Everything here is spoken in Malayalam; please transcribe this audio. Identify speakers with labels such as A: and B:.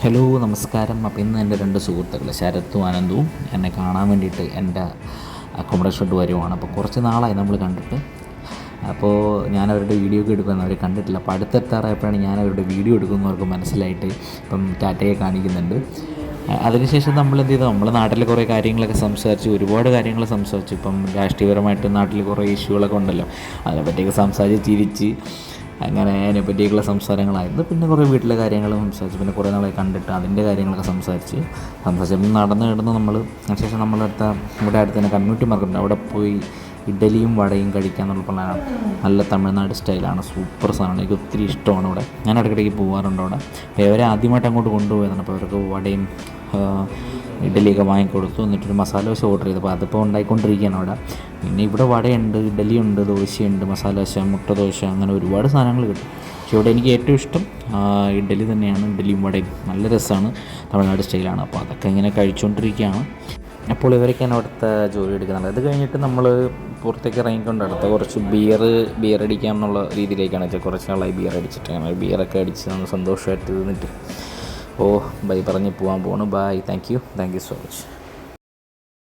A: ഹലോ നമസ്കാരം. അപ്പോൾ ഇന്ന് എൻ്റെ രണ്ട് സുഹൃത്തുക്കൾ ശരത്തും ആനന്ദവും എന്നെ കാണാൻ വേണ്ടിയിട്ട് എൻ്റെ അക്കോമഡേഷനിലോട്ട് വരുവാണ്. അപ്പോൾ കുറച്ച് നാളായി നമ്മൾ കണ്ടിട്ട്. അപ്പോൾ ഞാൻ അവരുടെ വീഡിയോ ഒക്കെ എടുക്കുമെന്ന് അവർ കണ്ടിട്ടില്ല. അപ്പോൾ അടുത്തെത്താറായപ്പോഴാണ് ഞാൻ അവരുടെ വീഡിയോ എടുക്കുന്നവർക്ക് മനസ്സിലായിട്ട് ഇപ്പം ടാറ്റയെ കാണിക്കുന്നുണ്ട്. അതിനുശേഷം നമ്മൾ എന്ത് ചെയ്തു, നമ്മൾ നാട്ടിലെ കുറേ കാര്യങ്ങളൊക്കെ സംസാരിച്ചു, ഒരുപാട് കാര്യങ്ങൾ സംസാരിച്ചു. ഇപ്പം രാഷ്ട്രീയപരമായിട്ട് നാട്ടിൽ കുറേ ഇഷ്യൂകളൊക്കെ ഉണ്ടല്ലോ, അതിനെപ്പറ്റിയൊക്കെ സംസാരിച്ച് ചിരിച്ച് അങ്ങനെ അതിനെപ്പറ്റിയൊക്കെയുള്ള സംസാരങ്ങളായിരുന്നു. പിന്നെ കുറേ വീട്ടിലെ കാര്യങ്ങൾ സംസാരിച്ചു. പിന്നെ കുറേ നാളെ കണ്ടിട്ട് അതിൻ്റെ കാര്യങ്ങളൊക്കെ സംസാരിച്ച് നടന്ന് നമ്മൾ അതിനുശേഷം നമ്മളടുത്ത ഇവിടെ അടുത്ത് തന്നെ കമ്മ്യൂണിറ്റി മാർക്കറ്റുണ്ട്, അവിടെ പോയി ഇഡ്ഡലിയും വടയും കഴിക്കാമെന്നുള്ള പ്ലാനാണ്. നല്ല തമിഴ്നാട് സ്റ്റൈലാണ്, സൂപ്പർ സാധനമാണ്. എനിക്ക് ഒത്തിരി ഇഷ്ടമാണ് ഇവിടെ. ഞാൻ ഇടയ്ക്കിടയ്ക്ക് പോകാറുണ്ട് അവിടെ. അപ്പോൾ ഇവരെ ആദ്യമായിട്ട് അങ്ങോട്ട് കൊണ്ടുപോയതാണ്. അപ്പോൾ അവർക്ക് വടയും ഇഡ്ഡലിയൊക്കെ വാങ്ങിക്കൊടുത്തു. എന്നിട്ടൊരു മസാല ദോശ ഓർഡർ ചെയ്തു. അപ്പോൾ അതിപ്പോൾ ഉണ്ടായിക്കൊണ്ടിരിക്കുകയാണ് അവിടെ. പിന്നെ ഇവിടെ വടയുണ്ട്, ഇഡ്ഡലിയുണ്ട്, ദോശയുണ്ട്, മസാല ദോശ, മുട്ട ദോശ, അങ്ങനെ ഒരുപാട് സാധനങ്ങൾ കിട്ടും. പക്ഷേ ഇവിടെ എനിക്ക് ഏറ്റവും ഇഷ്ടം ഇഡ്ഡലി തന്നെയാണ്. ഇഡ്ഡലിയും വടയും നല്ല രസമാണ്, തമിഴ്നാട് സ്റ്റൈലാണ്. അപ്പോൾ അതൊക്കെ ഇങ്ങനെ കഴിച്ചുകൊണ്ടിരിക്കുകയാണ്. അപ്പോൾ ഇവരൊക്കെയാണ് അവിടുത്തെ ജോലി എടുക്കുന്നുണ്ട്. അത് കഴിഞ്ഞിട്ട് നമ്മൾ പുറത്തേക്ക് ഇറങ്ങിക്കൊണ്ട് അടുത്ത കുറച്ച് ബിയർ അടിക്കാം എന്നുള്ള രീതിയിലേക്കാണ് വെച്ചാൽ. കുറച്ച് നാളായി ബിയർ അടിച്ചിട്ട് അങ്ങനെ ബിയറൊക്കെ അടിച്ച് നമ്മൾ സന്തോഷമായിട്ട് നിന്നിട്ട് ബൈ പറഞ്ഞ് പോകാൻ പോകണം. Bye, thank you so much.